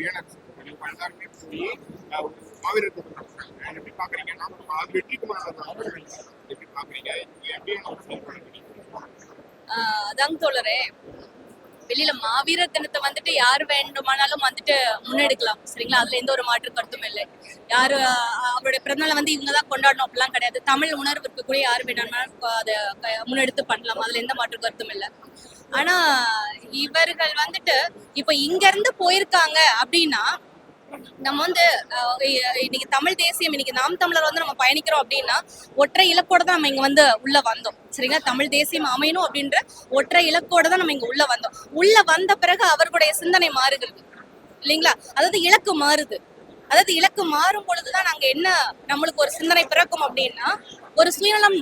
எல்லாருமே போய் மாவீரர் கூட்டம் நடத்துறாங்க. எப்படி பாக்குறீங்க? நாம வெற்றிக்குமார் எப்படி பாக்குறீங்க? எப்படியான ஒரு செயல்பாடு? அதாங்க தோழரே, வெளியில மாவீரர் தினத்தை வந்துட்டு யாரு வேண்டுமானாலும் வந்துட்டு முன்னெடுக்கலாம், சரிங்களா? அதுல எந்த ஒரு மாற்று கருத்தும் இல்லை. யாரு அவருடைய பிறந்தநாளை வந்து இவங்கதான் கொண்டாடணும் அப்படிலாம் கிடையாது. தமிழ் உணர்வு இருக்கக்கூடிய யாரு வேணாலும் அதை முன்னெடுத்து பண்ணலாம், அதுல எந்த மாற்று கருத்தும் இல்லை. ஆனா இவர்கள் வந்துட்டு இப்ப இங்க இருந்து போயிருக்காங்க அப்படின்னா, நம்ம வந்து இன்னைக்கு தமிழ் தேசியம், இன்னைக்கு நாம் தமிழர் வந்து நம்ம பயணிக்கிறோம் அப்படின்னா ஒற்றை இலக்கோட தான் நம்ம இங்க வந்து உள்ள வந்தோம், சரிங்களா? தமிழ் தேசியம் அமையணும் அப்படின்ற ஒற்றை இலக்கோட தான் நம்ம இங்க உள்ள வந்தோம். உள்ள வந்த பிறகு அவர்களுடைய சிந்தனை மாறுகிறது இல்லைங்களா? அதாவது இலக்கு மாறுது. அதாவது இலக்கு மாறும் பொழுதுதான் நாங்க என்ன நம்மளுக்கு ஒரு சிந்தனை பிறக்கும் அப்படின்னா, ஒரு சுயநலம்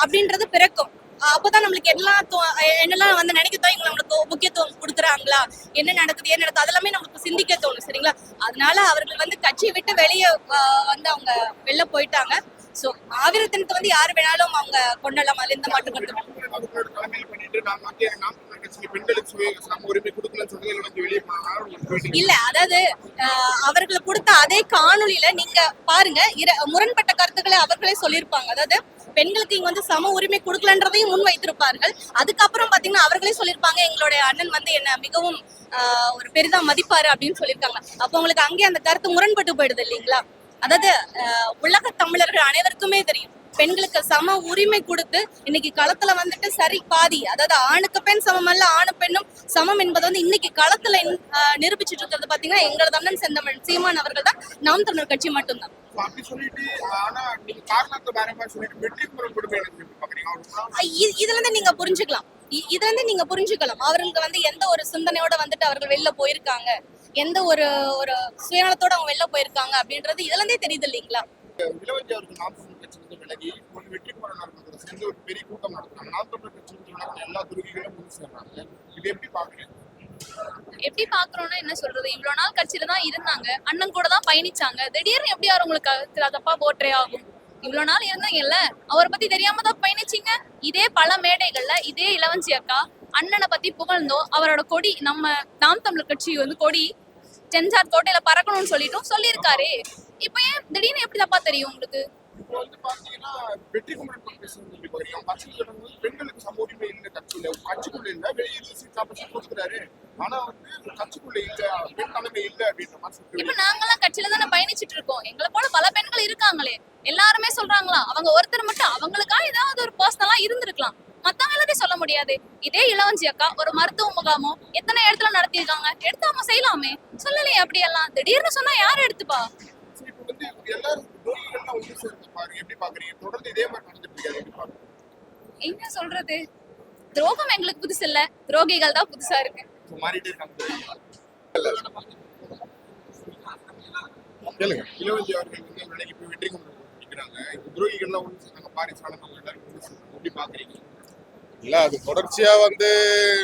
அப்படின்றது பிறக்கும். அப்பதான் நம்மளுக்கு என்னெல்லாம் வந்து நினைக்க தோணும், இவங்க நம்மளுக்கு முக்கியத்துவம் கொடுக்குறாங்களா, என்ன நடக்குது அதெல்லாமே நம்மளுக்கு சிந்திக்க தோணும், சரிங்களா? அதனால அவர்கள் வந்து கட்சியை விட்டு வெளியே வந்து அவங்க வெளில போயிட்டாங்க. சோ மாவீரர் தினத்தை வந்து யாரு வேணாலும் அவங்க கொண்டாடலாம், அதுல எந்த மாற்று கருத்து இல்ல. அதாவது அவர்கள் கொடுத்த அதே காணொலியில நீங்க பாருங்க, முரண்பட்ட கருத்துக்களை அவர்களே சொல்லியிருப்பாங்க. அதாவது பெண்களுக்கு இங்க வந்து சம உரிமை கொடுக்கலன்றதையும் முன் வைத்திருப்பார்கள். அதுக்கப்புறம் பாத்தீங்கன்னா அவர்களே சொல்லியிருப்பாங்க, எங்களுடைய அண்ணன் வந்து என்ன மிகவும் ஒரு பெரிதா மதிப்பாரு அப்படின்னு சொல்லியிருக்காங்க. அப்ப உங்களுக்கு அங்கே அந்த கருத்து முரண்பட்டு போயிடுது இல்லைங்களா? அதாவது உலக தமிழர்கள் அனைவருக்குமே தெரியும், பெண்களுக்கு சம உரிமை கொடுத்து இன்னைக்கு களத்துல வந்துட்டு சரி பாதி, அதாவது ஆணுக்கு பெண் சமம் அல்ல, ஆணு பெண்ணும் சமம் என்பதை வந்து இன்னைக்கு களத்துல நிரூபிச்சுட்டு இருக்கிறது பாத்தீங்கன்னா எங்களது அண்ணன் செந்தமிழ் சீமான் அவர்கள் தான், நாம் தமிழர் கட்சி மட்டும்தான். இதுல இருந்து நீங்க புரிஞ்சுக்கலாம், அவர்களுக்கு வந்து எந்த ஒரு சிந்தனையோட வந்துட்டு அவர்கள் வெளில போயிருக்காங்க, எந்த ஒரு சுயநலத்தோட அவங்க வெளில போயிருக்காங்க அப்படின்றது இதுல இருந்தே தெரியுது இல்லைங்களா? விலகி ஒரு வெற்றிக்குமார் சேர்ந்து ஒரு பெரிய கூட்டம் நடத்துறாங்க. நாம் தமிழர் கட்சி எல்லா துருகிகளும் முன் சேர்றாங்க. இது எப்படி பாக்குறீங்க? எப்படி பாக்குறோம்னா என்ன சொல்றது, இவ்வளவு நாள் கட்சியில தான் இருந்தாங்க, அண்ணன் கூட தான் பயணிச்சாங்க, திடீர்னு எப்படி அவங்களுக்கு தப்பா போற்றே ஆகும்? இவ்வளவு நாள் இருந்தாங்கல்ல, அவரை பத்தி தெரியாம தான் பயணிச்சீங்க. இதே பல மேடைகள்ல இதே இளவஞ்சி அக்கா அண்ணனை பத்தி புகழ்ந்தோம், அவரோட கொடி நம்ம நாம் தமிழர் கட்சி வந்து கொடி செஞ்சார் கோட்டையில பறக்கணும்னு சொல்லியிருக்காரு. இப்ப ஏன் திடீர்னு எப்படி தப்பா தெரியும் உங்களுக்கு? இப்போ வந்து பாத்தீங்கன்னா வெற்றிக்குமார் பெண்களுக்கு சம உரிமை இல்லை, கட்சிக்குள்ள இல்ல, வெளியே கொடுக்குறாரு. ஆனா வந்து கட்சிக்குள்ள இல்ல, பெண் தலைமை இல்ல அப்படின்ற மாதிரி. இப்ப நாங்கெல்லாம் கட்சியில தானே பயணிச்சுட்டு இருக்கோம், எங்களை போல பல பெண்கள் இருக்காங்களே, எல்லாருமே சொல்றாங்களா? அவங்க ஒருத்தர் மட்டும் அவங்களுக்கா ஏதாவது ஒரு பர்சனலா இருந்திருக்கலாம், மத்தவங்க எல்லாத்தையும் சொல்ல முடியாது. இதே இளவஞ்சி அக்கா ஒரு மருத்துவ முகாமோ எத்தனை இடத்துல நடத்திருக்காங்க, எடுத்து அவங்க செய்யலாமே, சொல்லலையே. அப்படி எல்லாம் திடீர்னு சொன்னா யாரு எடுத்துப்பா? என்ன சொல்றது, துரோகம் எங்களுக்கு புதுசு இல்ல, துரோகிகள் தான் புதுசா இருக்கு. இல்ல, அது தொடர்ச்சியா வந்து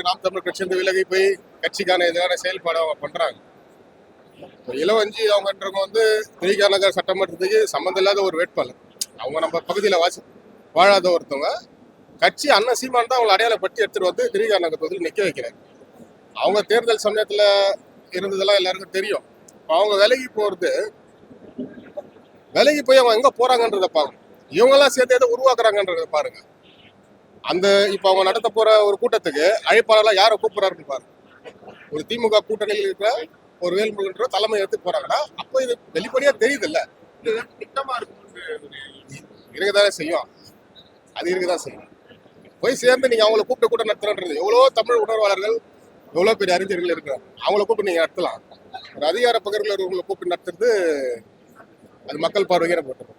நாம் தமிழர் கட்சி விலகி போய் கட்சிக்கான எதிரான செயல்பாடு அவங்க பண்றாங்க. இளவஞ்சி அவங்கன்றவங்க வந்து திரிகா நகர் சட்டமன்றத்துக்கு சம்மந்தம் இல்லாத ஒரு வேட்பாளர். அவங்க நம்ம பகுதியில் வாழாத ஒருத்தவங்க. கட்சி அண்ணன் சீமான் தான் அவங்களை அடையாளப்படுத்தி எடுத்துட்டு வந்து திரிகா நகர் பகுதியில் நிற்க வைக்கிறாங்க. அவங்க தேர்தல் சமயத்தில் இருந்ததெல்லாம் எல்லாருக்கும் தெரியும். அவங்க விலகி போய் அவங்க எங்க போறாங்கன்றத பாருங்க, இவங்கெல்லாம் சேர்த்து எதை உருவாக்குறாங்கன்றத பாருங்க. அந்த இப்ப அவங்க நடத்த போற ஒரு கூட்டத்துக்கு அழைப்பாளர்லாம் யாரை கூப்பிடுறாருன்னு பாருங்க. ஒரு திமுக கூட்டணியில் இருக்கிற ஒரு வேல்முருகன்ற தலைமை எடுத்து போறாங்கன்னா அப்போ இது வெளிப்படையா தெரியுது இல்ல, இருக்கதானே செய்யும். அது இருக்கதான் செய்யும். போய் சேர்ந்து நீங்க அவங்களை கூப்பிட்டு கூட்டம் நடத்துறன்றது, எவ்வளவோ தமிழ் உணர்வாளர்கள், எவ்வளவு பெரிய அறிஞர்கள் இருக்கிறாங்க, அவங்களை கூப்பிட்டு நீங்க நடத்தலாம். ஒரு அதிகார பகிர்வுல உங்களை கூப்பிட்டு நடத்துறது அது மக்கள் பார்வையை போட்டு